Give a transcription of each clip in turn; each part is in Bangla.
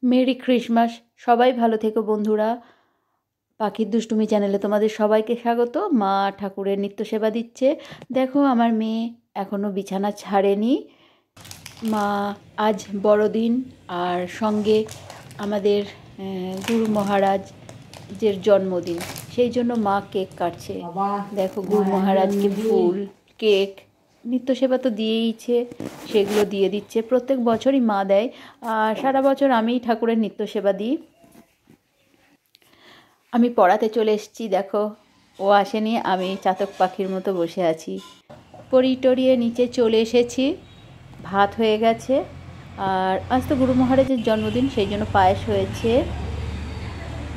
Merry Christmas. সবাই ভালো থেকো বন্ধুরা। পাখির দুষ্টুমি চ্যানেলে তোমাদের সবাইকে স্বাগত। মা ঠাকুরের নিত্য সেবা দিচ্ছে। দেখো আমার মেয়ে এখনও বিছানা ছাড়েনি। মা আজ বড়দিন, আর সঙ্গে আমাদের গুরু মহারাজের জন্মদিন, সেই জন্য মা কেক কাটছে। দেখো গুরু মহারাজকে ফুল, কেক, নিত্য সেবা তো দিয়েইছে, সেগুলো দিয়ে দিচ্ছে। প্রত্যেক বছরই মা দেয়, আর সারা বছর আমিই ঠাকুরের নিত্য সেবা দিই। আমি পড়াতে চলে এসেছি, দেখো ও আসেনি, আমি চাতক পাখির মতো বসে আছি। পড়ি টরিয়ে নিচে চলে এসেছি, ভাত হয়ে গেছে। আর আজ তো গুরু মহারাজের জন্মদিন, সেই জন্য পায়েস হয়েছে,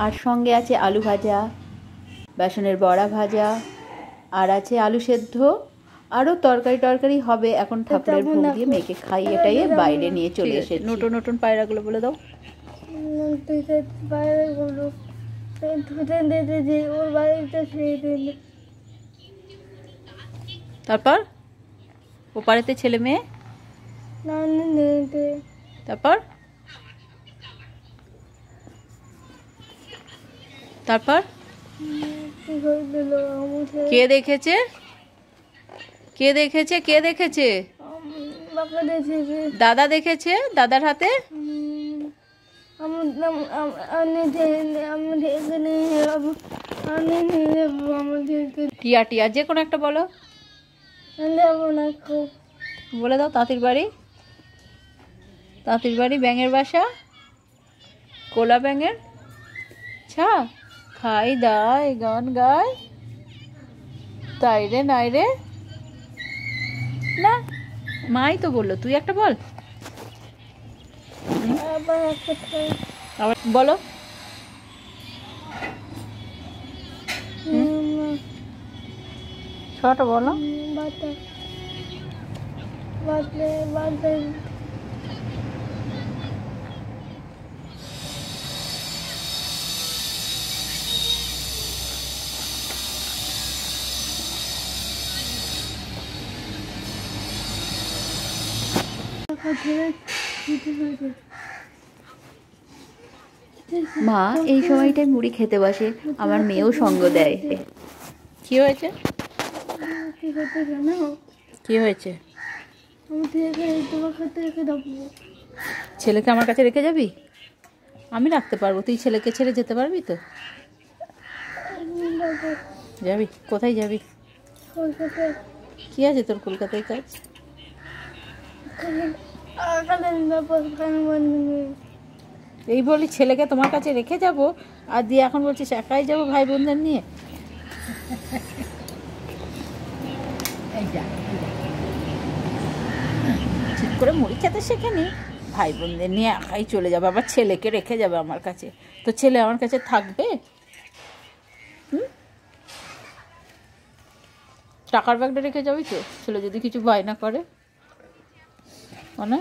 আর সঙ্গে আছে আলু ভাজা, বেসনের বড়া ভাজা, আর আছে আলু সেদ্ধ, আরও তরকারি হবে। এখন ঠাকুরের ভোগ দিয়ে মেয়েকে খাইয়ে টাইয়ে বাইরে নিয়ে চলে এসেছে। নতুন নতুন পায়রাগুলো বলে দাও। পায়রাগুলো ওর বাড়িতে তারপর ও পাড়েতে ছেলে মেয়ে, তারপর তারপর কে দেখেছে, কে দেখেছে, কে দেখেছে? দাদা দেখেছে, দাদার হাতে। টিয়া টিয়া যে কোনো একটা বলো, বলে দাও। তাঁতির বাড়ি, তাঁতির বাড়ি, ব্যাঙের বাসা, কোলা ব্যাঙের ছা, খাই দাই গান গায়, তাই রে নাই রে না। মাই তো বললো, তুই একটা বল। আবার বলো। ছোট বলো। মা এই সময়টায় মুড়ি খেতে বসে, আমার মেয়েও সঙ্গ দেয়। কি হয়েছে, কি হয়েছে? ছেলেকে আমার কাছে রেখে যাবি? আমি রাখতে পারবো, তুই ছেলেকে ছেড়ে যেতে পারবি তো? যাবি? কোথায় যাবি? কি আছে তোর কলকাতায় কাজ? এই বলি ছেলেকে তোমার কাছে রেখে যাব, আর দিয়ে এখন বলছিস একাই যাবো ভাই বোনদের নিয়ে। ঠিক করে মুড়ি খেতে শেখেনি, ভাই বোনদের নিয়ে একাই চলে যাবে, আবার ছেলেকে রেখে যাবে আমার কাছে। তো ছেলে আমার কাছে থাকবে? টাকার ব্যাগটা রেখে যাবি তো, ছেলে যদি কিছু বায়না করে? মনে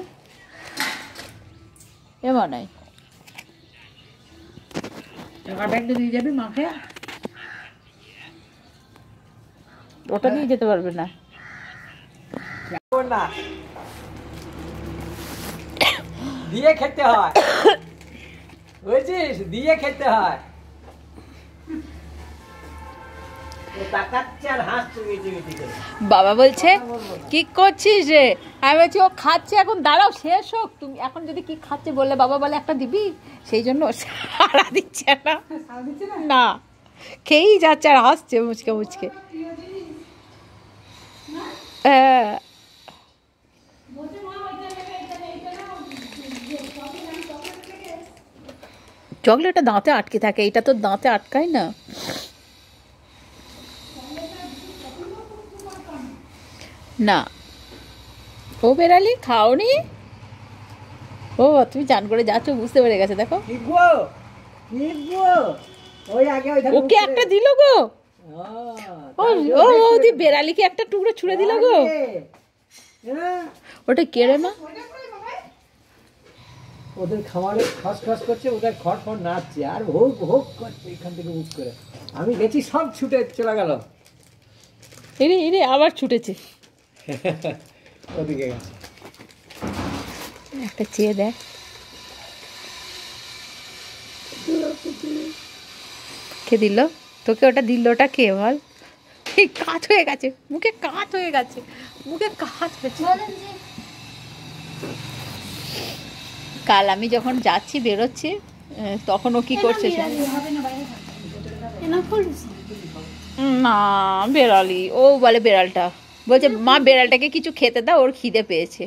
এ মনে টাকার ব্যাগটা দিয়ে যাবি মাকে, ওটা নিয়ে যেতে পারবে না। দিয়ে খেতে হয়, বুঝছিস? দিয়ে খেতে হয়। বাবা বলছে কি করছিস রে? আমি বলছি ও খাচ্ছে, এখন দাঁড়াও শেষ হোক, তুমি এখন যদি কি খাচ্ছে বললে বাবা বলে একটা দিবি, সেই জন্য সারা দিচ্ছে না, না খেয়েই যাচ্ছে আর হাসছে মুচকে মুচকে। হ্যাঁ, চকলেটটা দাঁতে আটকে থাকে, এটা তো দাঁতে আটকায় না। না ও বেড়ালি খাওনি, ও তুমি চান করে যাচ্ছ, বুঝতে পেরে গেছে। দেখো ওকে একটা দিল গো, ও দি বেড়ালিকে একটা টুকরো ছুঁড়ে দিল গো। ওটা কেড়ে মা, ওদের খাবারে খসখস করছে, ওদের খড় নাচছে আর ভোগ ভোগ করছে এখান থেকে মুখ করে। আমি গেছি, সব ছুটে চলে গেল। এরে এরে আবার ছুটেছে, ওদিকে গেছে। একটা চেয়ে দেখ। কে দিল তোকে ওটা? দিল ওটা কে বল? এই কাজ হয়ে গেছে, মুখে কাজ হয়ে গেছে, মুখে কাজ হয়েছে। কাল আমি যখন যাচ্ছি বেরোচ্ছি তখন ও কি করছে না বেড়ালি, ও বলে বেড়ালটা বলছে মা বেড়ালটাকে কিছু খেতে দাও, ওর খিদে পেয়েছে।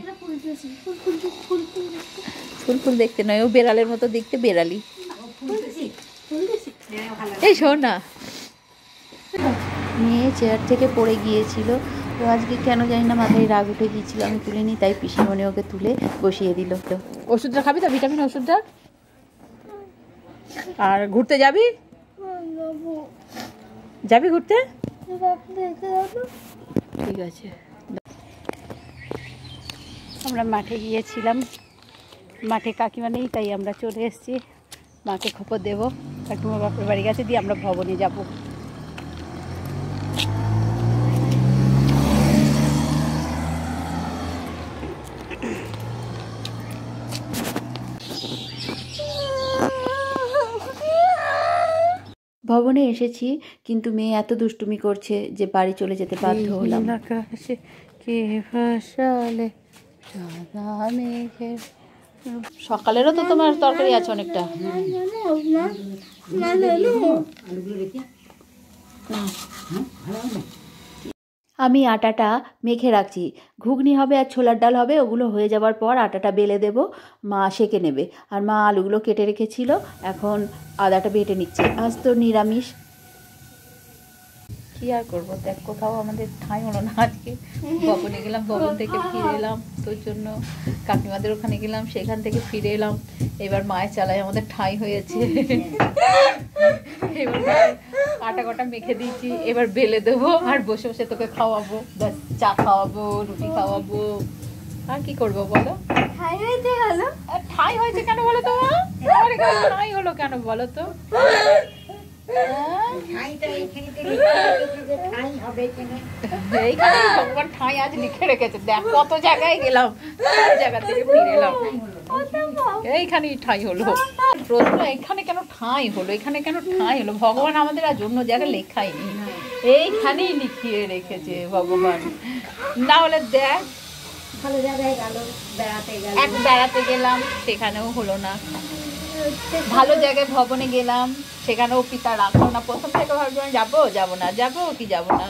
ফুল ফুল দেখতে নয়, ও বেড়ালের মতো দেখতে, বেড়ালি। এই শোন না, মেয়ে চেয়ার থেকে পড়ে গিয়েছিল, তো আজকে কেন জানি না মাথায় রাগ উঠে গিয়েছিল, আমি তুলিনি, তাই পিসিমণি ওকে তুলে বসিয়ে দিল। ওষুধটা খাবি তো, ভিটামিন ওষুধটা? আর ঘুরতে যাবি? যাবি ঘুরতে? ঠিক আছে। আমরা মাঠে গিয়েছিলাম, মাঠে কাকিমা নেই, তাই আমরা চলে এসেছি। মাকে খবর দেবো, কাকিমার বাপের বাড়ি গেছে, দিয়ে আমরা ভবনে যাব। ভবনে এসেছি, কিন্তু মেয়ে এত দুষ্টুমি করছে যে বাড়ি চলে যেতে বাধ্য হলাম। আকাশে কে ভাসালে সাদা মেঘের। সকালেরও তো তোমার তরকারি আছে অনেকটা। আমি আটাটা মেখে রাখছি, ঘুগনি হবে আর ছোলার ডাল হবে, ওগুলো হয়ে যাওয়ার পর আটাটা বেলে দেব, মা সেঁকে নেবে। আর মা আলুগুলো কেটে রেখেছিল, এখন আদাটা বেটে নিচ্ছে। আজ তো নিরামিষ, কী আর করবো, দেখ কোথাও আমাদের ঠাঁই হলো না আজকে। ভবনে গেলাম, ভবন থেকে ফিরে এলাম, তোর জন্য কাকিমাদের ওখানে গেলাম, সেখান থেকে ফিরে এলাম। এবার মায়ের চালায় আমাদের ঠাঁই হয়েছে। এবার আটা কটা মেখে দিয়েছি, এবার বেলে দেবো আর বসে বসে তোকে খাওয়াবো, ব্যাস চা খাওয়াবো, রুটি খাওয়াবো, আর কি করবো বলো? ঠাঁই হয়েছে কেন বলো তো? ঠাঁই হলো কেন বলো তো? এইখানে ভগবান ঠাঁই আজ লিখে রেখেছে, দেখ কত জায়গায় গেলাম, সব জায়গা থেকে ফিরে এলাম, এইখানেই ঠাঁই হলো। প্রশ্ন এখানে কেন ঠাঁই হলো, এখানে কেন ঠাঁই হলো? ভগবান আমাদের আর অন্য জায়গায় লেখাই নি, এইখানেই লিখিয়ে রেখেছে ভগবান। না হলে দেখ ভালো জায়গায় গেল, বেড়াতে গেলাম, সেখানেও হলো না। ভালো জায়গায় ভবনে গেলাম, সেখানেও পিতা রাখলো না। প্রথম থেকে ভাবছিলাম যাবো যাবো না, যাবো কি যাবো না,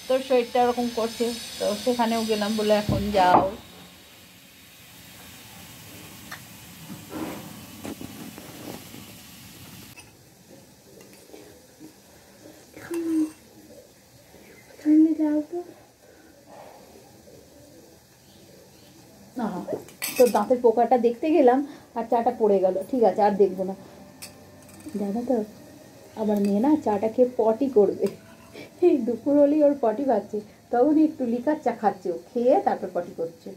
তোর শরীরটা ওরকম করছে, তো সেখানেও গেলাম বলে এখন যাও। তোর দাঁতের পোকাটা দেখতে গেলাম আর চাটা পড়ে গেল, ঠিক আছে আর দেখবো না। জানো তো আবার মেয়ে না চাটা খেয়ে পটি করবে, এই দুপুর হলেই ওর পটি পাচ্ছে, তখন একটু লিকার চা খাচ্ছে, ও খেয়ে তারপর পটি করছে।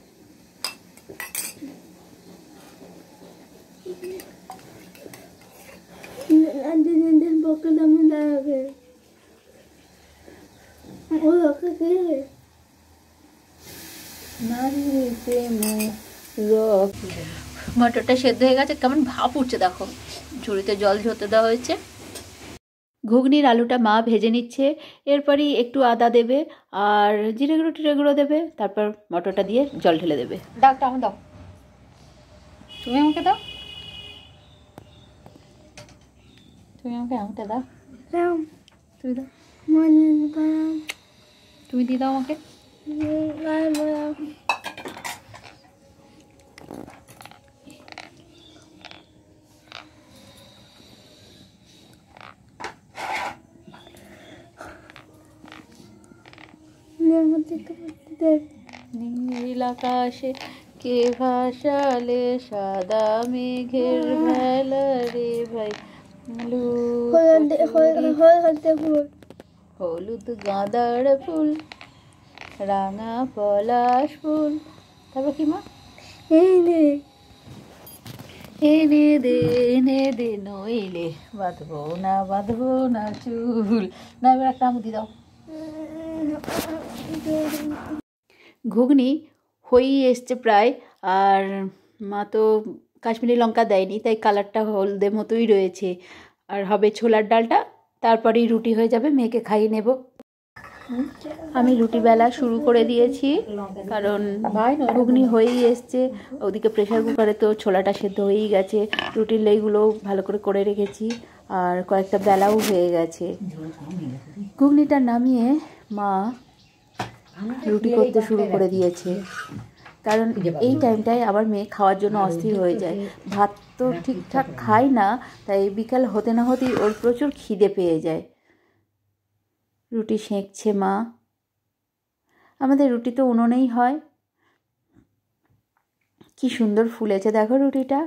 মটরটা সেদ্ধ হয়ে গেছে, কেমন ভাপ উঠছে দেখো, ঝুড়িতে জল ঝরতে দেওয়া হয়েছে। ঘুগনির আলুটা মা ভেজে নিচ্ছে, এরপরই একটু আদা দেবে আর জিরে গুঁড়ো টিরে গুঁড়ো দেবে, তারপর মটরটা দিয়ে জল ঢেলে দেবে। ডাকটা আমি দাও, তুমি আমাকে দাও, তুমি আমাকে আঙুলটা দাও, তুমি দাও, তুমি দিয়ে দাও আমাকে। নীল আকাশে কে ভাসালে সাদা মেঘের ভেলা রে ভাই, হলুদ গাঁদার ফুল, রাঙা পলাশ ফুল, তারপর কি মা? এনে দে নইলে বাঁধবো না চুল। না এবার একটা আমুদি দাও। ঘুগনি হয়েই এসছে প্রায়, আর মা তো কাশ্মীরি লঙ্কা দেয়নি, তাই কালারটা হলদে মতোই রয়েছে। আর হবে ছোলার ডালটা, তারপরেই রুটি হয়ে যাবে, মেয়েকে খাইয়ে নেব। আমি রুটি বেলা শুরু করে দিয়েছি, কারণ ঘুগনি হয়েই এসছে। ওদিকে প্রেশার কুকারে তো ছোলাটা সেদ্ধ হয়েই গেছে, রুটির লেইগুলোও ভালো করে করে রেখেছি, আর কয়েকটা বেলাও হয়ে গেছে। ঘুগনিটা নামিয়ে মা রুটি করতে শুরু করে দিয়েছে, কারণ এই টাইমটায় আমার মেয়ে খাওয়ার জন্য অস্থির হয়ে যায়। ভাত তো ঠিকঠাক খায় না, তাই বিকাল হতে না হতেই ওর প্রচুর খিদে পেয়ে যায়। রুটি সেঁকছে মা। আমাদের রুটি তো উনুনেই হয়। কি সুন্দর ফুলেছে দেখো রুটিটা।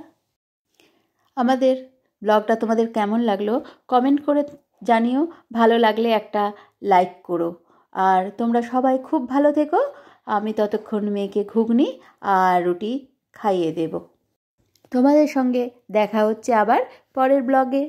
আমাদের ব্লগটা তোমাদের কেমন লাগলো কমেন্ট করে জানিও। ভালো লাগলে একটা লাইক করো। আর তোমরা সবাই খুব ভালো থেকো। আমি ততক্ষণ মেয়েকে ঘুগনি আর রুটি খাইয়ে দেব। তোমাদের সঙ্গে দেখা হচ্ছে আবার পরের ব্লগে।